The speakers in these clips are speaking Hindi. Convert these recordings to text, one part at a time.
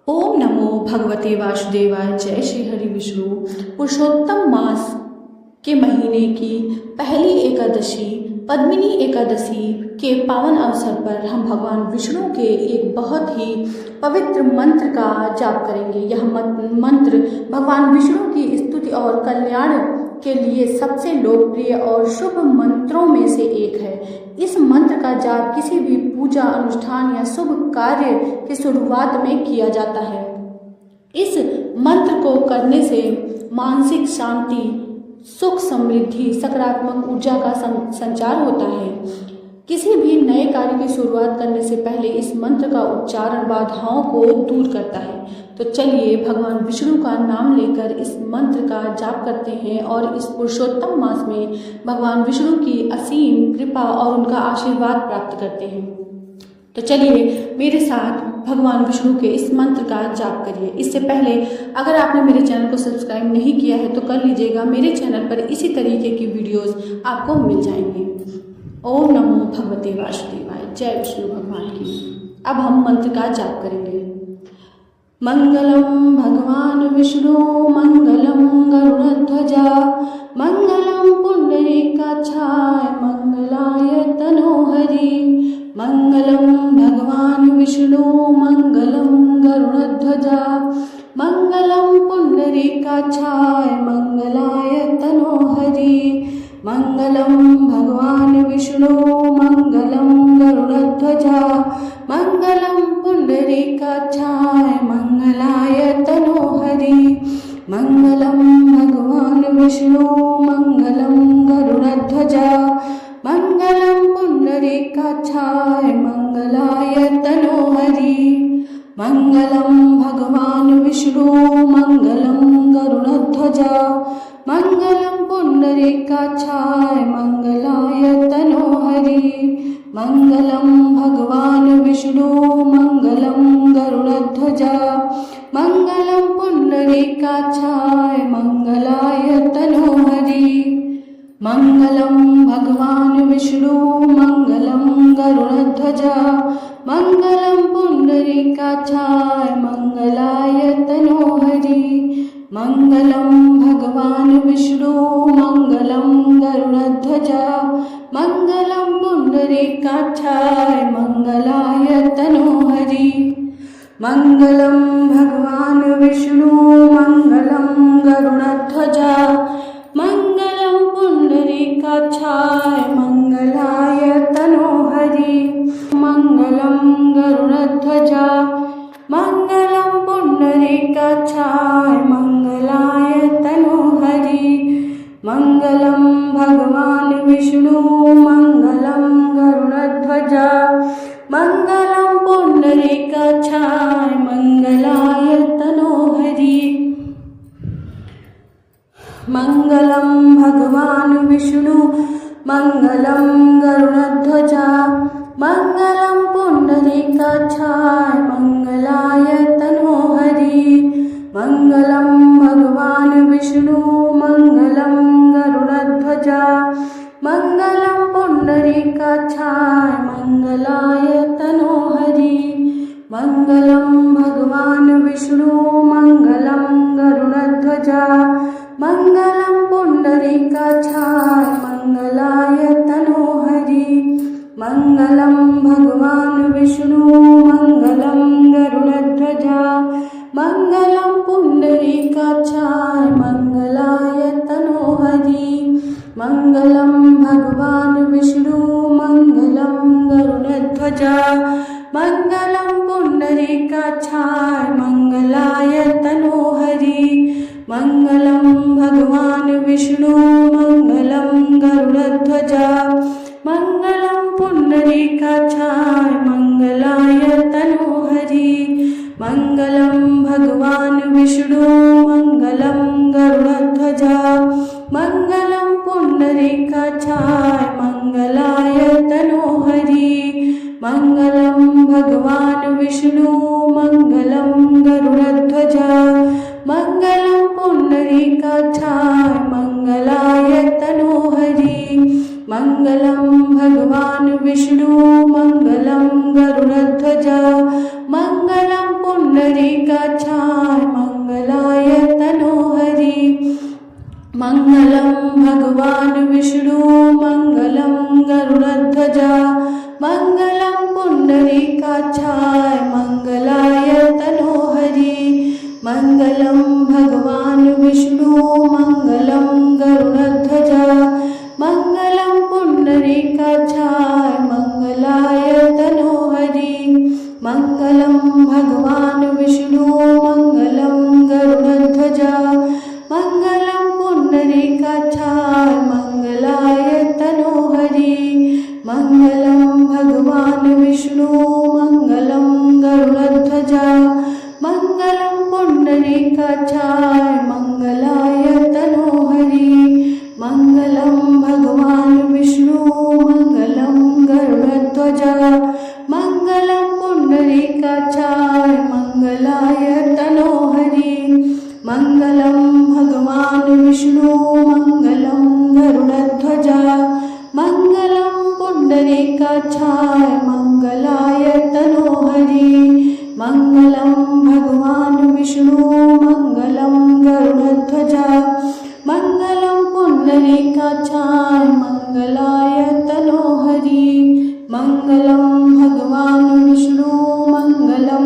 ओम नमो भगवते वासुदेवाय। जय श्री हरि विष्णु। पुरुषोत्तम मास के महीने की पहली एकादशी पद्मिनी एकादशी के पावन अवसर पर हम भगवान विष्णु के एक बहुत ही पवित्र मंत्र का जाप करेंगे। यह मंत्र भगवान विष्णु की स्तुति और कल्याण के लिए सबसे लोकप्रिय और शुभ मंत्रों में से एक है। इस मंत्र का जाप किसी भी पूजा अनुष्ठान या शुभ कार्य की शुरुआत में किया जाता है। इस मंत्र को करने से मानसिक शांति, सुख, समृद्धि, सकारात्मक ऊर्जा का संचार होता है। किसी भी नए कार्य की शुरुआत करने से पहले इस मंत्र का उच्चारण बाधाओं को दूर करता है। तो चलिए भगवान विष्णु का नाम लेकर इस मंत्र का जाप करते हैं और इस पुरुषोत्तम मास में भगवान विष्णु की असीम कृपा और उनका आशीर्वाद प्राप्त करते हैं। तो चलिए मेरे साथ भगवान विष्णु के इस मंत्र का जाप करिए। इससे पहले अगर आपने मेरे चैनल को सब्सक्राइब नहीं किया है तो कर लीजिएगा। मेरे चैनल पर इसी तरीके की वीडियोस आपको मिल जाएंगे। ओम नमो भगवते वासुदेवाय। जय विष्णु भगवान की। अब हम मंत्र का जाप करेंगे। मंगलम भगवान विष्णु मंगलम गरुड़ध्वजा मंगलम पुंडरीकाक्षाय मंगलाय तनोहरि। मंगलम भगवान विष्णु मंगलम गरुड़ध्वजा मंगलम पुंडरीकाक्षाय मंगलाय तनोहरि। मंगलम भगवान विष्णु मंगलम गरुड़ध्वजा मंगलम पुंडरीकाक्षाय मंगलाय तनोहरि। मंगलम भगवान विष्णु मंगलम गरुड़ध्वजा मंगलम पुंडरीकाक्षाय मंगलाय तनोहरि। मंगलम भगवान विष्णु मंगलम गरुड़ध्वजा मंगलम पुंडरीकाक्षाय मंगलाय तनोहरि। मंगलम भगवान विष्णु मंगलम गरुड़ध्वजा मंगलम पुंडरीकाक्षाय मंगलाय तनोहरि। मंगलम भगवान विष्णु मंगलम गरुड़ध्वजा मंगलम पुंडरीकाक्षाय मंगलाय तनोहरि। मंगलम भगवान विष्णु मंगलम गरुड़ध्वजा मंगलम पुंडरीकाक्षाय मंगलाय तनोहरि। मंगलम भगवान विष्णु मंगलम गरुड़ध्वजा मंगलम पुंडरीकाक्षाय मंगलाय तनोहरि। मंगलम गरुड़ध्वजा मंगलम पुंडरीकाक्षाय मंगलाय तनोहरि। मंगलम भगवान विष्णु मंगलम गरुड़ध्वजा मंगलम पुंडरीकाक्षाय मंगलाय तनोहरि। मंगलम भगवान विष्णु मंगलम गरुड़ध्वजा मंगलम पुंडरीकाक्षाय मंगलाय तनोहरि। मंगलम भगवान विष्णु मंगलम गरुड़ध्वजा मंगलम पुंडरीकाक्षाय मंगलाय तनोहरि। मंगलम भगवान विष्णु मंगलम गरुड़ध्वजा मंगलम पुंडरीकाक्षाय मंगलाय तनोहरि। मंगलम भगवान विष्णु मंगलम गरुड़ध्वजा मंगलम पुंडरीकाक्षाय मंगलाय तनोहरि। मंगलम भगवान विष्णु मंगलम गरुड़ध्वजा मंगलम पुंडरीकाक्षाय मंगलाय तनोहरि। मंगलम भगवान विष्णु मंगलम गरुड़ध्वजा मंगलम पुंडरीकाक्षाय मंगलाय तनोहरि। मंगलम भगवान विष्णु मंगलम गरुड़ध्वजा मंगलम पुंडरीकाक्षाय मंगलाय तनोहरि। मंगलम भगवान विष्णु मंगलम गरुड़ध्वजा मंगलम पुंडरीकाक्षाय मंगलाय तनोहरि। मंगलम भगवान विष्णु मंगलम गरुड़ध्वजा मंगलम पुंडरीकाक्षाय पुंडरीकाक्षाय मंगलाय तनोहरि मंगलम भगवान विष्णु मंगलम गरुड़ध्वज मंगलम पुंडरीकाक्षाय मंगलाय तनोहरि मंगलम भगवान विष्णु मंगलम गरुड़ध्वज मंगलम पुंडरीकाक्षाय मंगलाय तनोहरि मंगलम भगवान विष्णु मंगलम गरुड़ध्वज मंगलम पुंडरीकाक्षाय मंगलाय तनोहरि मंगलम भगवान विष्णु मंगलम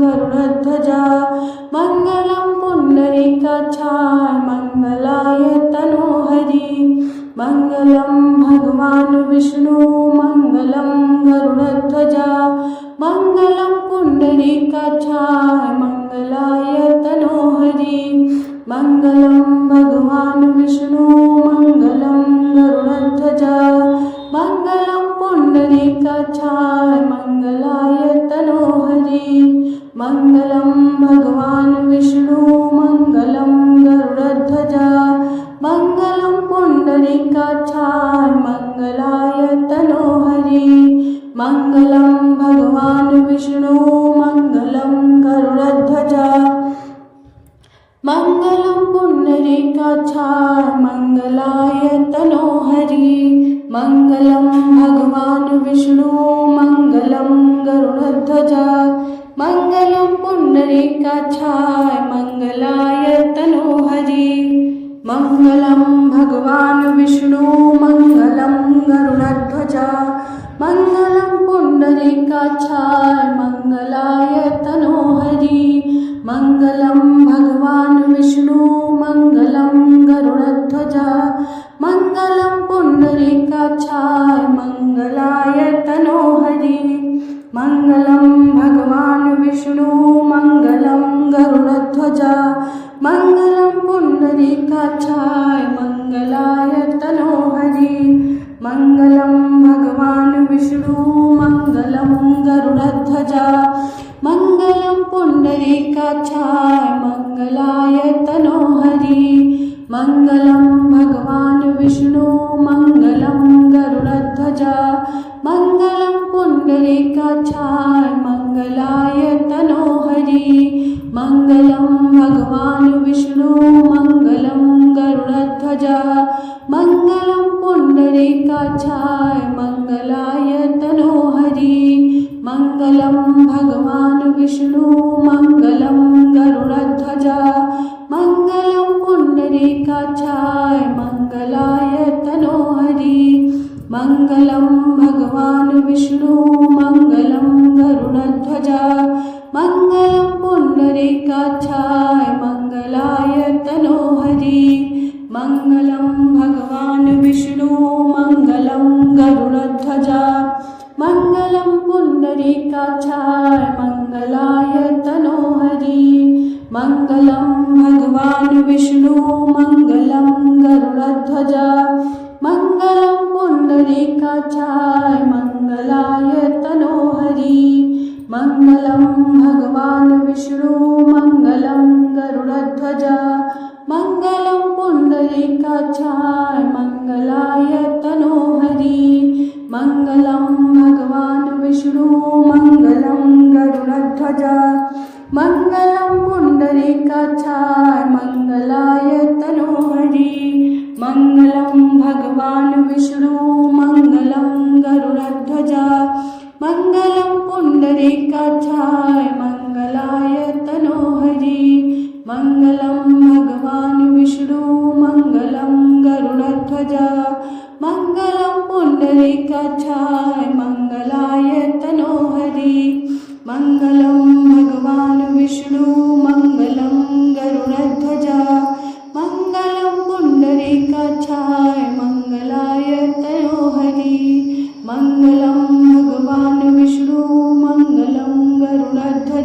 गरुड़ध्वज मंगलम पुंडरीकाक्षाय मंगलाय तनोहरि मंगलम भगवान विष्णु मंगलम गरुड़ध्वज मंगलम पुंडरीकाक्षाय मंगलाय तनोहरि मंगलम भगवान विष्णु मंगलम गरुड़ध्वज मंगलम पुंडरीकाक्षाय मंगलाय तनोहरि मंगलम भगवान विष्णु मंगलम गरुड़ध्वज मंगलम पुंडरीकाक्षाय मंगलाय तनोहरि मंगलम भगवान विष्णु मंगलम गरुड़ध्वज मंगलम पुंडरीकाक्षाय मंगलाय तनोहरि मंगलम भगवान विष्णु मंगलम गरुड़ध्वज मंगलम पुंडरीकाक्षाय मंगलाय तनोहरि मंगलम भगवान विष्णु मंगलम गरुड़ध्वज मंगलम पुंडरीकाक्षाय मंगलाय तनोहरि मंगलम भगवान विष्णु मंगलम गरुड़ध्वज मंगलम पुंडरीकाक्षाय मंगलाय तनोहरि मंगलम भगवान विष्णु मंगलम गरुड़ध्वज मंगलम पुंडरीकाक्षाय मंगलाय तनोहरि मंगलम भगवान विष्णु मंगलम गरुड़ध्वज मंगलम पुंडरीकाक्षाय मंगलाय तनोहरि मंगलम भगवान विष्णु मंगलम गरुड़ध्वज मंगलम पुंडरीकाक्षाय मंगलाय तनोहरि मंगलम भगवान विष्णु मंगलम गरुड़ध्वज मंगलम पुंडरीकाक्षाय मंगलाय तनोहरि मंगलम भगवान विष्णु मंगलम गरुड़ध्वज मंगलम पुंडरीकाक्षाय मंगलाय तनोहरि मंगलम भगवान विष्णु मंगलम गरुड़ध्वज मंगलम पुंडरीकाक्षाय मंगलाय तनोहरि मंगलम भगवान विष्णु मंगलम गरुड़ध्वज मंगलम पुंडरीकाक्षाय मंगलाय तनोहरि मंगलम भगवान विष्णु मंगलम गरुड़ध्वज मंगलम पुंडरीकाक्षाय मंगलाय तनोहरि मंगलम भगवान विष्णु मंगलम गरुड़ध्वज मंगलम पुंडरीकाक्षाय मंगलाय तनोहरि मंगलम भगवान विष्णु मंगलम गरुड़ध्वज मंगलम पुंडरीकाक्षाय मंगलाय तनोहरि मंगलम भगवान विष्णु मंगलम गरुड़ध्वज मंगलम पुंडरीकाक्षाय मंगलाय तनोहरि मंगलम भगवान विष्णु मंगलम गरुड़ध्वज मंगलम पुंडरीकाक्षाय मंगलाय तनोहरि मंगलम भगवान विष्णु मंगलम गरुड़ध्वज मंगलम पुंडरीकाक्षाय मंगलाय तनोहरि मंगलम भगवान विष्णु मंगलम गरुड़ध्वज मंगलम पुंडरीकाक्षाय मंगलाय तनोहरि मंगलम भगवान विष्णु मंगलम गरुड़ध्वज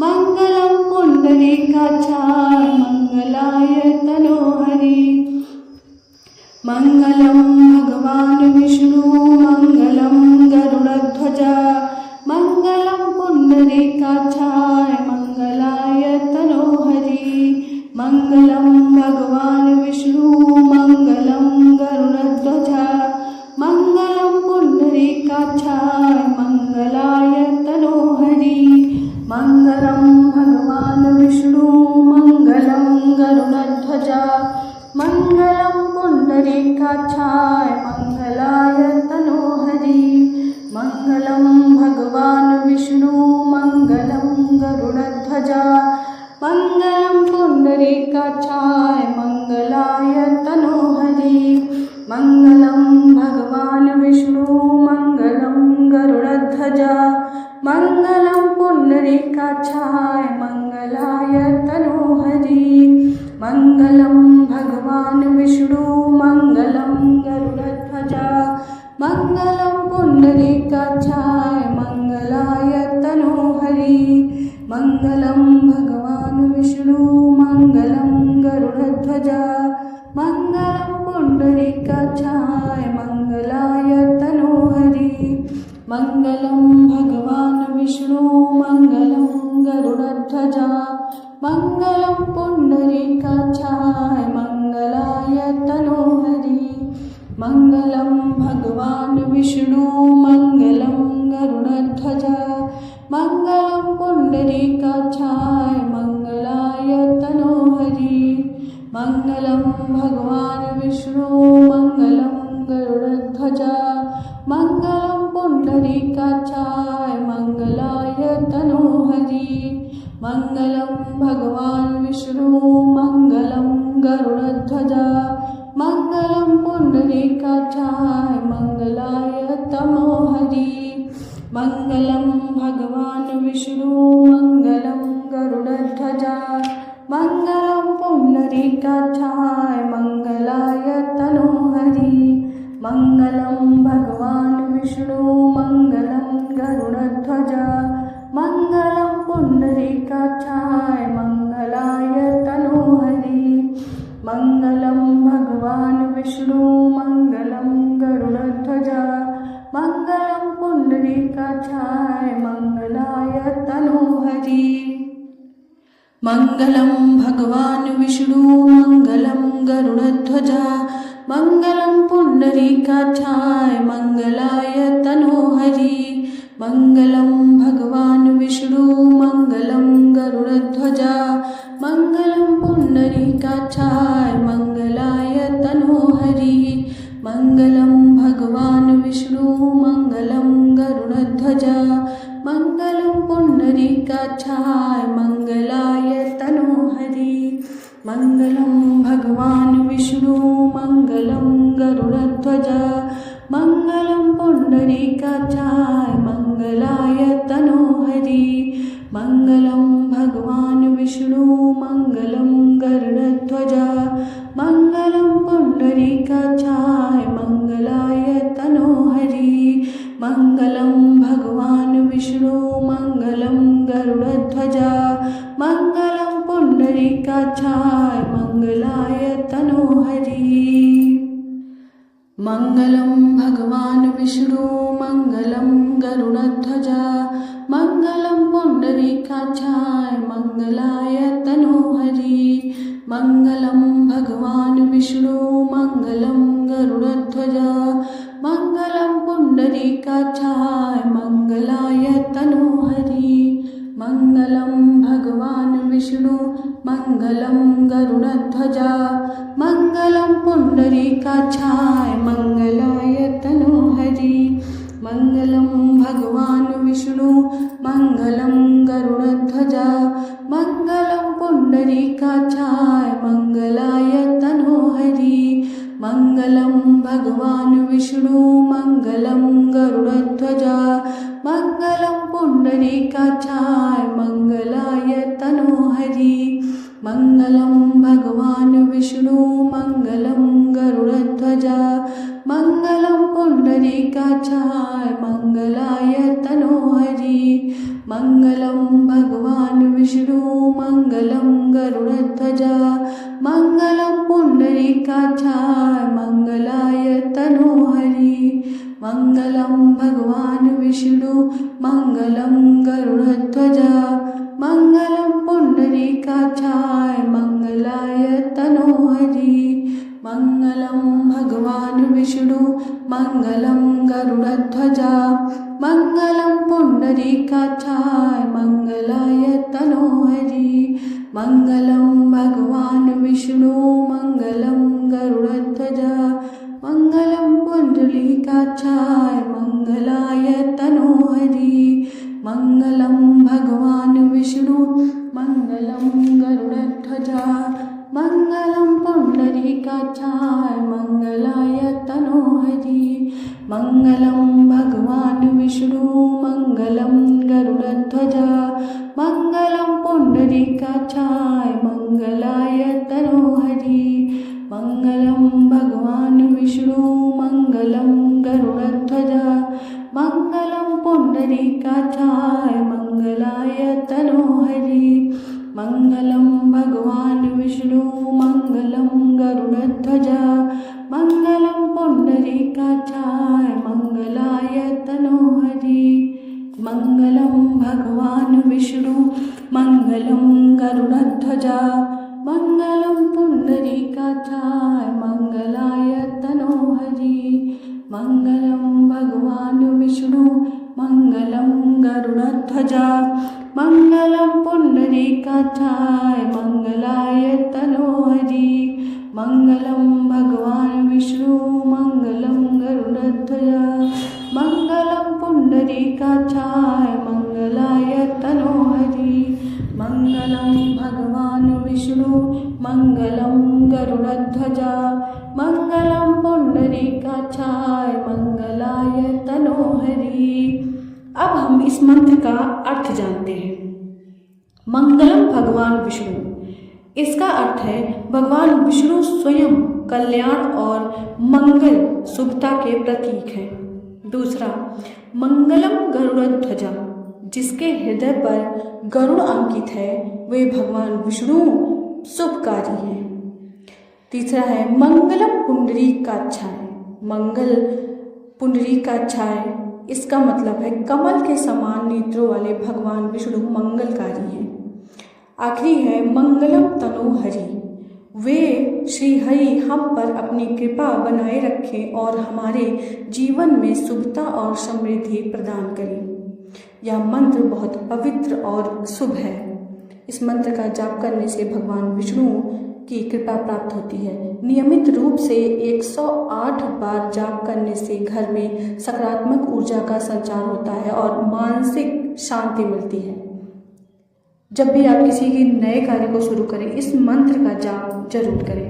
मङ्गलं पुण्डरीकाक्षाय मङ्गलाय तनोहरि मङ्गलं भगवान् विष्णु मङ्गलं गरुडध्वज मङ्गलं पुण्डरीकाक्षाय मङ्गलाय तनोहरि मङ्गलं भगवान् विष्णु मङ्गलं गरुडध्वज मङ्गलं पुण्डरीकाक्षाय मङ्गलाय तनोहरि मङ्गलं भगवान् विष्णु मङ्गलं गरुडध्वज मङ्गलं पुण्डरीकाक्षाय मङ्गलाय तनोहरि मङ्गलं भगवान् विष्णु मङ्गलं गरुडध्वज मङ्गलं पुण्डरीकाक्षाय मङ्गलाय तनोहरि मङ्गलं भगवान् विष्णु मङ्गलं गरुडध्वज मङ्गलं पुण्डरीकाक्षाय मङ्गलाय तनोहरि मङ्गलं भगवान् विष्णु मङ्गलं गरुडध्वज मङ्गलं पुण्डरीकाक्षाय मङ्गलाय तनोहरि मङ्गलं भगवान् विष्णु मङ्गलं गरुडध्वज मङ्गलं पुण्डरीकाक्षाय मङ्गलाय तनोहरि मङ्गलं भगवान् विष्णु मङ्गलं गरुडध्वज मङ्गलं पुण्डरीकाक्षाय मङ्गलाय तनोहरि मङ्गलं भगवान् विष्णु मङ्गलं गरुडध्वज मङ्गलं पुण्डरीकाक्षाय मङ्गलाय तनोहरि मङ्गलं भगवान् विष्णु मङ्गलं गरुडध्वज मङ्गलं पुण्डरीकाक्षाय मङ्गलाय तनोहरि मङ्गलं भगवान् विष्णु मङ्गलं गरुडध्वज मङ्गलं पुण्डरीकाक्षाय मङ्गलाय तनोहरि मङ्गलं भगवान् विष्णु मङ्गलं गरुडध्वज मङ्गलं पुण्डरीकाक्षाय मङ्गलाय तनोहरि मङ्गलं भगवान् विष्णु मङ्गलं गरुडध्वज मङ्गलं पुण्डरीकाक्षाय मङ्गलाय तनोहरि मङ्गलं भगवान् विष्णु मङ्गलं गरुडध्वज मङ्गलं पुण्डरीकाक्षाय मङ्गलाय तनोहरि मङ्गलं भगवान् विष्णु मङ्गलं गरुडध्वज मङ्गलं पुण्डरीकाक्षाय मङ्गलाय तनोहरि मङ्गलं भगवान् विष्णु मङ्गलं गरुडध्वज मङ्गलं पुण्डरीकाक्षाय मङ्गलाय तनोहरि मङ्गलं भगवान् विष्णु मङ्गलं गरुडध्वज मङ्गलं पुण्डरीकाक्षाय मङ्गलाय तनोहरि मङ्गलं भगवान् विष्णु मङ्गलं गरुडध्वज मङ्गलं पुण्डरीकाक्षाय मङ्गलाय तनोहरि मङ्गलं भगवान् विष्णु मङ्गलं गरुडध्वज मङ्गलं पुण्डरीकाक्षाय मङ्गलाय तनोहरि मङ्गलं भगवान् विष्णु मङ्गलं गरुडध्वज मङ्गलं पुण्डरीकाक्षाय मङ्गलाय तनोहरि मङ्गलं भगवान् विष्णु मङ्गलं गरुडध्वज मङ्गलं पुण्डरीकाक्षाय मङ्गलाय तनोहरि मङ्गलं भगवान् विष्णु मङ्गलं गरुडध्वज मङ्गलं पुण्डरीकाक्षाय मङ्गलाय तनोहरि मङ्गलं भगवान् विष्णु मङ्गलं गरुडध्वज मङ्गलं पुण्डरीकाक्षाय मङ्गलाय तनोहरि मङ्गलं भगवान् विष्णु मङ्गलं गरुडध्वज मङ्गलं पुण्डरीकाक्षाय मङ्गलाय तनोहरि मङ्गलं भगवान् विष्णु मङ्गलं गरुडध्वज मङ्गलं पुण्डरीकाक्षाय मङ्गलाय तनोहरि मङ्गलं भगवान् विष्णु मङ्गलं गरुडध्वज मङ्गलं पुण्डरीकाक्षाय मङ्गलाय तनोहरि मङ्गलं पुंडरीकाक्षाय मंगलाय तनोहरि। मंगलम भगवान विष्णु मंगलम गरुड़ध्वजा। मंगलम पुंडरीकाक्षाय मंगलाय तनोहरि। मंगलम भगवान विष्णु मंगलम गरुड़ध्वजा। मंगलम पुंडरीकाक्षाय मंगलाय तनोहरि। मंगलम भगवान विष्णु मंगलम गरुड़ध्वजा। मंगलम पुंडरीकाक्षाय मंगलाय तनोहरि। मंगलम भगवान विष्णु मंगलम गरुड़ध्वजा। मंगलम पुंडरीकाक्षाय मंगलाय तनोहरि। मंगलम भगवान विष्णु मंगलम गरुड़ध्वजा। मंगलम पुंडरीकाक्षाय मंगलाय तनोहरि। मंगलम भगवान विष्णु मंगलम गरुड़ध्वजा। मंगलम पुंडरीकाक्षाय मंगलाय तनोहरि। मंगलम भगवान विष्णु मंगलम गरुड़ध्वजा। मंगलम पुंडरीकाक्षाय मंगलाय तनोहरि। मंगलम भगवान विष्णु मंगलम गरुड़ध्वजा। मंगलम पुंडरीकाक्षाय मंगलाय तनोहरि। मंगलम भगवान विष्णु मंगलम गरुड़ध्वजा। मंगलम पुंडरीकाक्षाय मंगलाय तनोहरि। मंगलम भगवान विष्णु मंगलम गरुड़ध्वजा। मंगलम पुंडरीकाक्षाय मंगलाय तनोहरि। मंगलम भगवान विष्णु मंगलम गरुड़ध्वजा। मंगलम पुंडरीकाक्षाय मंगलाय तनोहरि। अब हम इस मंत्र का अर्थ जानते हैं। मंगलम भगवान विष्णु, इसका अर्थ है भगवान विष्णु स्वयं कल्याण और मंगल शुभता के प्रतीक हैं। दूसरा, मंगलम गरुड़ध्वजा, जिसके हृदय पर गरुड़ अंकित है वे भगवान विष्णु शुभकारी हैं। तीसरा है मंगलम पुंडरीकाक्षाय, मंगल पुंडरीकाक्षाय, इसका मतलब है कमल के समान नेत्रों वाले भगवान विष्णु मंगलकारी हैं। आखिरी है मंगलम तनोहरि, वे श्री हरि हम पर अपनी कृपा बनाए रखें और हमारे जीवन में शुभता और समृद्धि प्रदान करें। यह मंत्र बहुत पवित्र और शुभ है। इस मंत्र का जाप करने से भगवान विष्णु की कृपा प्राप्त होती है। नियमित रूप से 108 बार जाप करने से घर में सकारात्मक ऊर्जा का संचार होता है और मानसिक शांति मिलती है। जब भी आप किसी भी नए कार्य को शुरू करें, इस मंत्र का जाप जरूर करें।